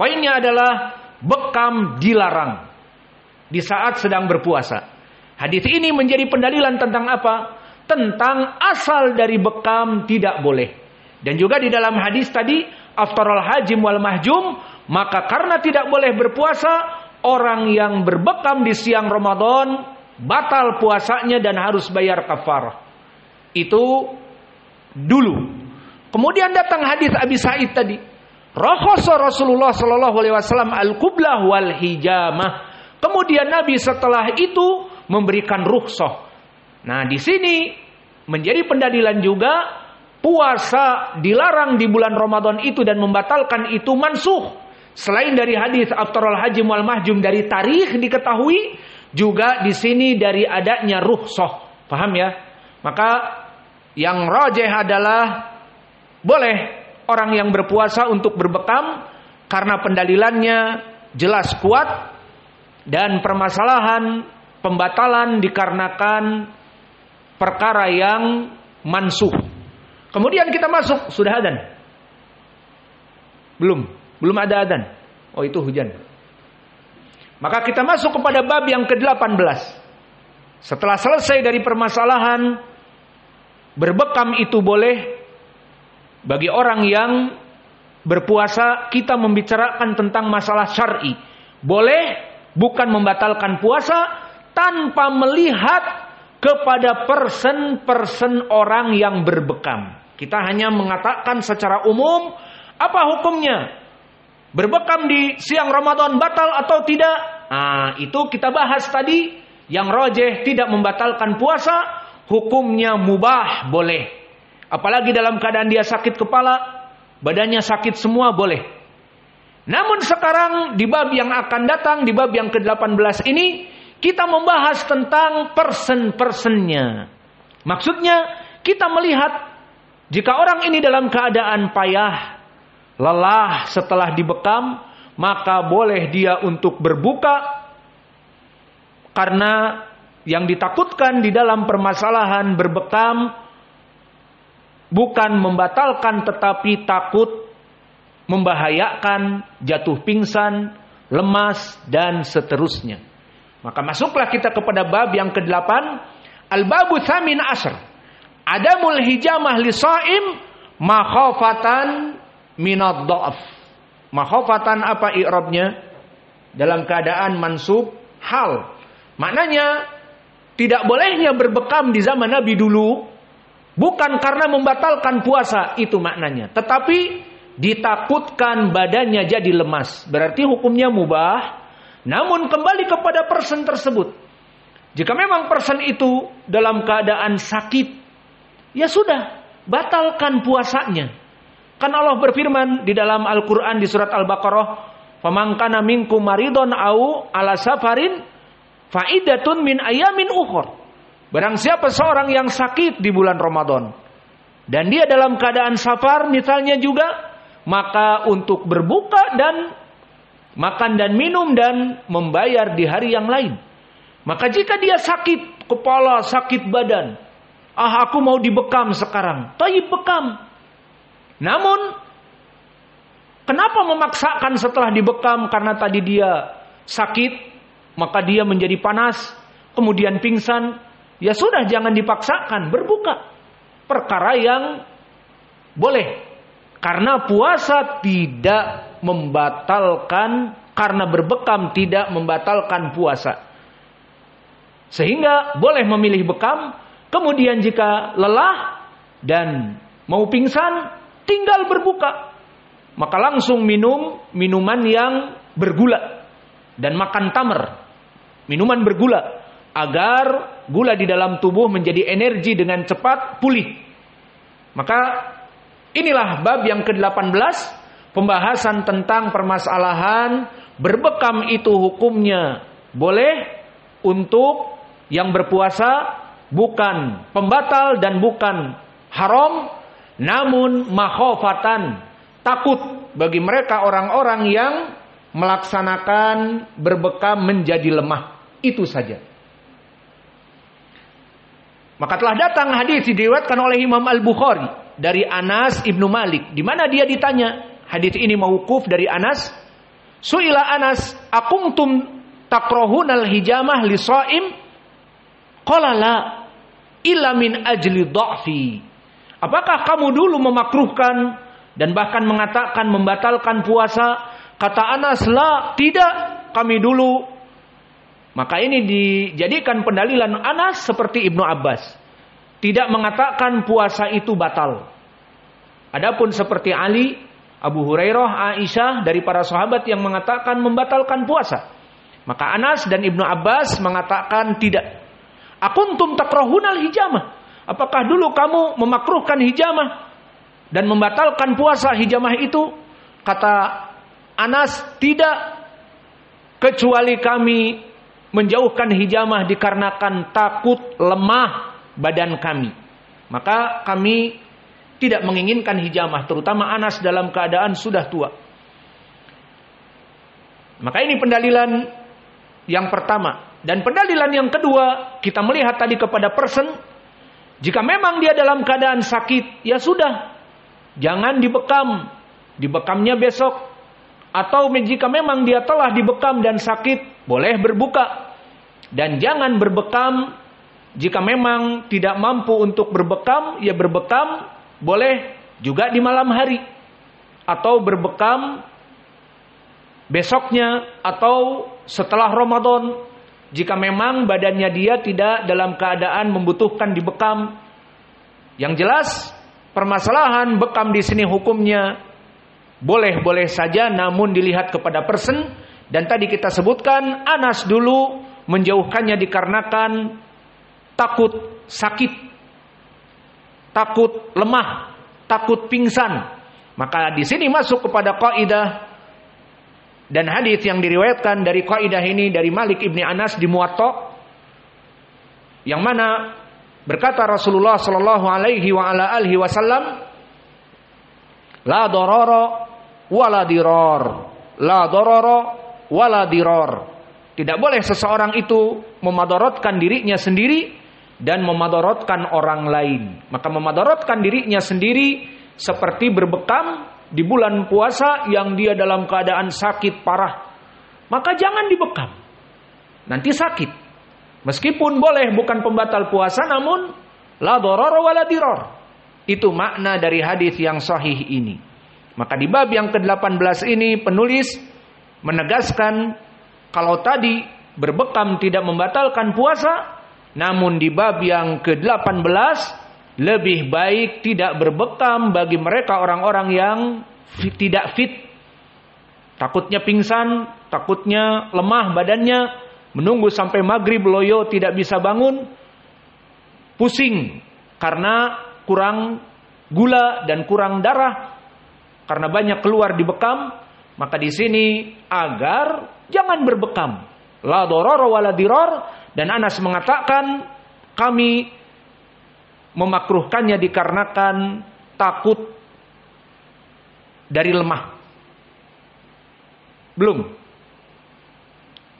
Poinnya adalah bekam dilarang di saat sedang berpuasa. Hadis ini menjadi pendalilan tentang apa? Tentang asal dari bekam tidak boleh. Dan juga di dalam hadis tadi, aftarul hajim wal mahjum, maka karena tidak boleh berpuasa, orang yang berbekam di siang Ramadan batal puasanya dan harus bayar kafarah. Itu dulu. Kemudian datang hadis Abi Sa'id tadi. Rakhasa Rasulullah sallallahu alaihi wasallam al-qublah wal hijamah. Kemudian Nabi setelah itu memberikan rukhsah. Nah, di sini menjadi pendalilan juga puasa dilarang di bulan Ramadan itu dan membatalkan itu mansukh. Selain dari hadis aftarul hajim wal mahjum dari tarikh diketahui, juga di sini dari adanya rukhsah. Paham ya? Maka yang rajih adalah boleh orang yang berpuasa untuk berbekam karena pendalilannya jelas kuat dan permasalahan pembatalan dikarenakan perkara yang mansukh. Kemudian kita masuk, sudah adzan? Belum ada adzan. Oh, itu hujan. Maka kita masuk kepada bab yang ke-18. Setelah selesai dari permasalahan berbekam itu boleh bagi orang yang berpuasa, kita membicarakan tentang masalah syar'i. Boleh, bukan membatalkan puasa tanpa melihat kepada person orang yang berbekam. Kita hanya mengatakan secara umum, apa hukumnya? Berbekam di siang Ramadan batal atau tidak? Nah, itu kita bahas tadi. Yang rajih tidak membatalkan puasa, hukumnya mubah, boleh. Apalagi dalam keadaan dia sakit kepala, badannya sakit semua, boleh. Namun sekarang di bab yang akan datang, di bab yang ke-18 ini, kita membahas tentang person-nya. Maksudnya, kita melihat jika orang ini dalam keadaan payah, lelah setelah dibekam, maka boleh dia untuk berbuka. Karena yang ditakutkan di dalam permasalahan berbekam bukan membatalkan, tetapi takut membahayakan, jatuh pingsan, lemas, dan seterusnya. Maka masuklah kita kepada bab yang ke-8. Al-babu tsamin asyr. Adamul hijamah li shaim makhafatan minad dha'af. Makhafatan apa i'rabnya? Dalam keadaan mansub hal. Maknanya tidak bolehnya berbekam di zaman Nabi dulu bukan karena membatalkan puasa, itu maknanya. Tetapi ditakutkan badannya jadi lemas. Berarti hukumnya mubah. Namun kembali kepada person tersebut. Jika memang person itu dalam keadaan sakit, ya sudah, batalkan puasanya. Kan Allah berfirman di dalam Al-Quran di surat Al-Baqarah, "Faman kana minkum maridun au ala safarin faidatun min ayamin ukhur." Barang siapa seorang yang sakit di bulan Ramadan dan dia dalam keadaan safar misalnya juga, maka untuk berbuka dan makan dan minum dan membayar di hari yang lain. Maka jika dia sakit kepala, sakit badan, aku mau dibekam sekarang, taib bekam. Namun kenapa memaksakan setelah dibekam? Karena tadi dia sakit, maka dia menjadi panas, kemudian pingsan. Ya sudah, jangan dipaksakan, berbuka. Perkara yang boleh. Karena puasa tidak membatalkan, karena berbekam tidak membatalkan puasa. Sehingga boleh memilih bekam, kemudian jika lelah dan mau pingsan, tinggal berbuka. Maka langsung minum minuman yang bergula dan makan tamar, minuman bergula, agar gula di dalam tubuh menjadi energi dengan cepat pulih. Maka inilah bab yang ke-18, pembahasan tentang permasalahan berbekam itu hukumnya boleh untuk yang berpuasa, bukan pembatal dan bukan haram, namun makhofatan, takut bagi mereka orang-orang yang melaksanakan berbekam menjadi lemah. Itu saja. Maka telah datang hadis diriwayatkan oleh Imam Al-Bukhari dari Anas Ibnu Malik, di mana dia ditanya, hadis ini mauquf dari Anas, Su'ila Anas, akuntum takrahunal hijamah li shaim? Qala la, illa min ajli dha'fi. Apakah kamu dulu memakruhkan dan bahkan mengatakan membatalkan puasa? Kata Anas, la, tidak, kami dulu. Maka ini dijadikan pendalilan Anas seperti Ibnu Abbas. Tidak mengatakan puasa itu batal. Adapun seperti Ali, Abu Hurairah, Aisyah dari para sahabat yang mengatakan membatalkan puasa. Maka Anas dan Ibnu Abbas mengatakan tidak. Akuntum takrahunal hijamah? Apakah dulu kamu memakruhkan hijamah dan membatalkan puasa hijamah itu? Kata Anas, tidak, kecuali kami menjauhkan hijamah dikarenakan takut lemah badan kami. Maka kami tidak menginginkan hijamah, terutama Anas dalam keadaan sudah tua. Maka ini pendalilan yang pertama. Dan pendalilan yang kedua, kita melihat tadi kepada person. Jika memang dia dalam keadaan sakit, ya sudah, jangan dibekam. Dibekamnya besok. Atau jika memang dia telah dibekam dan sakit, boleh berbuka. Dan jangan berbekam jika memang tidak mampu untuk berbekam, ya berbekam boleh juga di malam hari. Atau berbekam besoknya atau setelah Ramadan. Jika memang badannya dia tidak dalam keadaan membutuhkan dibekam. Yang jelas permasalahan bekam di sini hukumnya boleh-boleh saja, namun dilihat kepada person. Dan tadi kita sebutkan Anas dulu menjauhkannya dikarenakan takut sakit, takut lemah, takut pingsan. Maka di sini masuk kepada kaidah dan hadis yang diriwayatkan dari kaidah ini dari Malik ibni Anas di Muwatta, yang mana berkata Rasulullah sallallahu alaihi wa ala alihi wasallam, la darara wala dirar, la darara wala dirar. Tidak boleh seseorang itu memadaratkan dirinya sendiri dan memadaratkan orang lain. Maka memadaratkan dirinya sendiri seperti berbekam di bulan puasa yang dia dalam keadaan sakit parah. Maka jangan dibekam, nanti sakit. Meskipun boleh bukan pembatal puasa, namun la darara wala dirar. Itu makna dari hadis yang sahih ini. Maka di bab yang ke-18 ini penulis menegaskan kalau tadi berbekam tidak membatalkan puasa, namun di bab yang ke-18 lebih baik tidak berbekam bagi mereka orang-orang yang tidak fit. Takutnya pingsan, takutnya lemah badannya, menunggu sampai maghrib loyo tidak bisa bangun, pusing karena kurang gula dan kurang darah, karena banyak keluar di bekam. Maka di sini agar jangan berbekam, la darara wala dirar. Dan Anas mengatakan kami memakruhkannya dikarenakan takut dari lemah. Belum.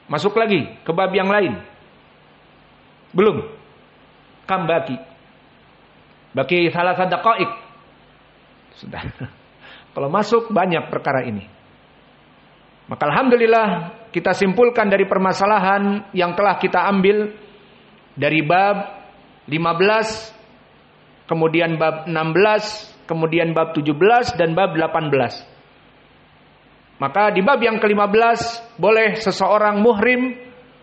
Masuk lagi ke bab yang lain. Belum. Kam baki salah sadaqaik. Sudah. Kalau masuk banyak perkara ini. Maka alhamdulillah kita simpulkan dari permasalahan yang telah kita ambil dari bab 15, kemudian bab 16, kemudian bab 17 dan bab 18. Maka di bab yang ke-15 boleh seseorang muhrim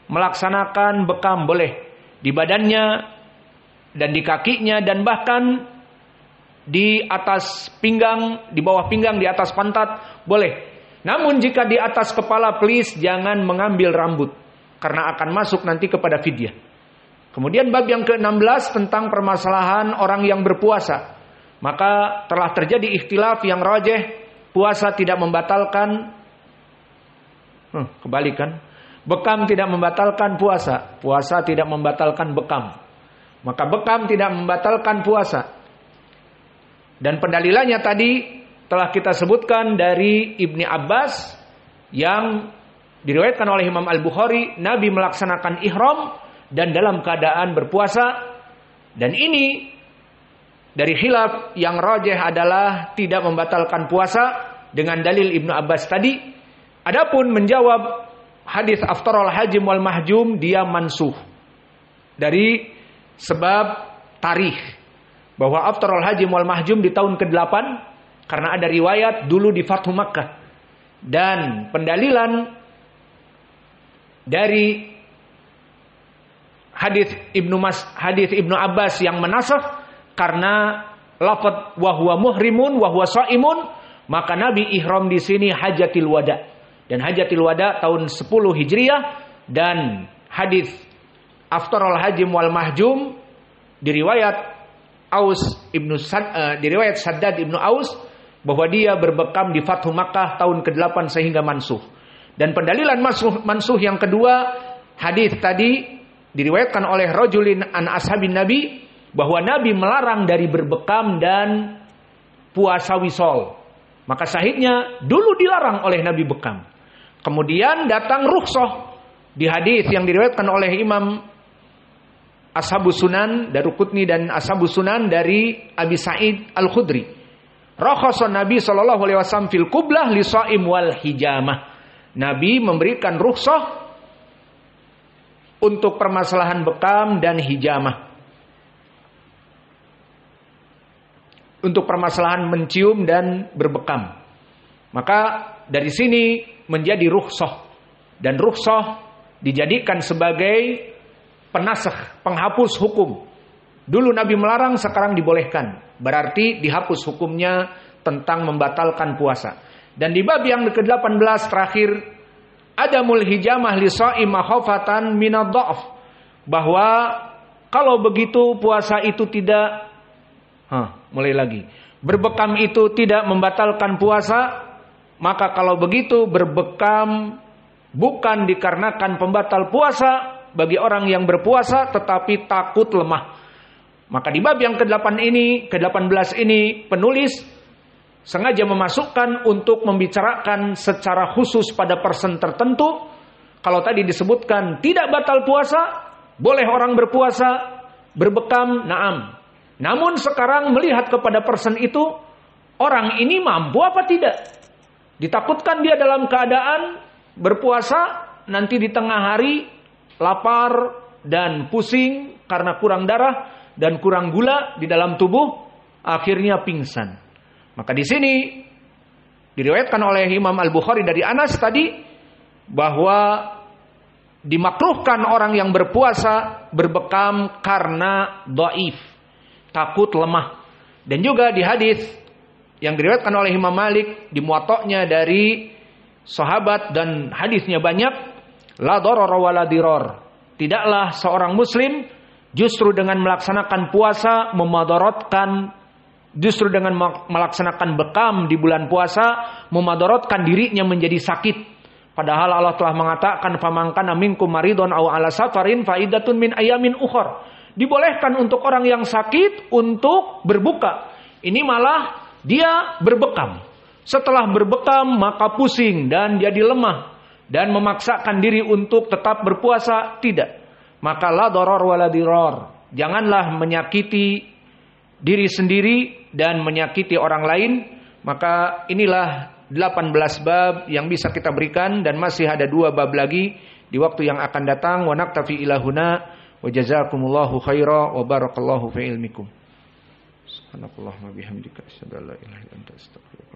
melaksanakan bekam, boleh di badannya dan di kakinya dan bahkan di atas pinggang, di bawah pinggang, di atas pantat, boleh. Namun jika di atas kepala, please jangan mengambil rambut, karena akan masuk nanti kepada fidyah. Kemudian bab yang ke-16 tentang permasalahan orang yang berpuasa. Maka telah terjadi ikhtilaf yang rajih, puasa tidak membatalkan, kebalikan, bekam tidak membatalkan puasa, puasa tidak membatalkan bekam. Maka bekam tidak membatalkan puasa. Dan pendalilannya tadi telah kita sebutkan dari Ibni Abbas yang diriwayatkan oleh Imam Al-Bukhari, Nabi melaksanakan ihram dan dalam keadaan berpuasa. Dan ini dari khilaf yang rajih adalah tidak membatalkan puasa dengan dalil Ibnu Abbas tadi. Adapun menjawab hadis aftarul hajim wal mahjum, dia mansuh dari sebab tarikh, bahwa aftarul hajim wal mahjum di tahun ke-8 karena ada riwayat dulu di Fathu Makkah, dan pendalilan dari hadis Ibnu Abbas yang menasakh karena lafaz wa huwa muhrimun wa huwa shaimun, maka Nabi ihram di sini hajatil wada, dan hajatil wada tahun 10 Hijriah. Dan hadis aftarul hajim wal mahjum diriwayat diriwayat Saddad Ibnu Aus bahwa dia berbekam di Fathu Makkah tahun ke-8 sehingga mansuh. Dan pendalilan mansuh yang kedua, hadis tadi diriwayatkan oleh rajulin an ashabin Nabi bahwa Nabi melarang dari berbekam dan puasa wisol. Maka sahihnya dulu dilarang oleh Nabi bekam. Kemudian datang rukhsah di hadis yang diriwayatkan oleh Imam Ashabus Sunan, Daruqutni dan Ashabus Sunan dari Abi Sa'id Al-Khudri. Rakhasan Nabi sallallahu alaihi wasallam fil qublah li shaim wal hijamah. Nabi memberikan rukhsah untuk permasalahan bekam dan hijamah. Untuk permasalahan mencium dan berbekam. Maka dari sini menjadi rukhsah, dan rukhsah dijadikan sebagai penasakh, penghapus hukum. Dulu Nabi melarang, sekarang dibolehkan. Berarti dihapus hukumnya tentang membatalkan puasa. Dan di bab yang ke-18 terakhir, adamul hijamah li shaim makhafatan minad dha'f, bahwa kalau begitu puasa itu tidak berbekam itu tidak membatalkan puasa, maka kalau begitu berbekam bukan dikarenakan pembatal puasa bagi orang yang berpuasa, tetapi takut lemah. Maka di bab yang ke-18 ini penulis sengaja memasukkan untuk membicarakan secara khusus pada person tertentu. Kalau tadi disebutkan tidak batal puasa, boleh orang berpuasa berbekam, na'am. Namun sekarang melihat kepada person itu, orang ini mampu apa tidak? Ditakutkan dia dalam keadaan berpuasa, nanti di tengah hari lapar dan pusing karena kurang darah dan kurang gula di dalam tubuh, akhirnya pingsan. Maka di sini diriwayatkan oleh Imam Al-Bukhari dari Anas tadi bahwa dimakruhkan orang yang berpuasa berbekam karena dhaif, takut lemah. Dan juga di hadis yang diriwayatkan oleh Imam Malik di Muwatta'nya dari sahabat dan hadisnya banyak, la darara wala dirar. Tidaklah seorang muslim justru dengan melaksanakan puasa memadaratkan, justru dengan melaksanakan bekam di bulan puasa memadaratkan dirinya menjadi sakit. Padahal Allah telah mengatakan faman kana minkum maridun aw ala safarin faidatun min ayamin ukhra. Dibolehkan untuk orang yang sakit untuk berbuka. Ini malah dia berbekam. Setelah berbekam maka pusing dan jadi lemah dan memaksakan diri untuk tetap berpuasa, tidak. Maka la darar wala dirar. Janganlah menyakiti diri sendiri dan menyakiti orang lain. Maka inilah 18 bab yang bisa kita berikan, dan masih ada 2 bab lagi di waktu yang akan datang. Wa naktafi ilahuna wa jazakumullahu khaira wa barakallahu fi ilmikum. Subhanakallahumma bihamdika asyhadu an la ilaha illa anta astaghfiruka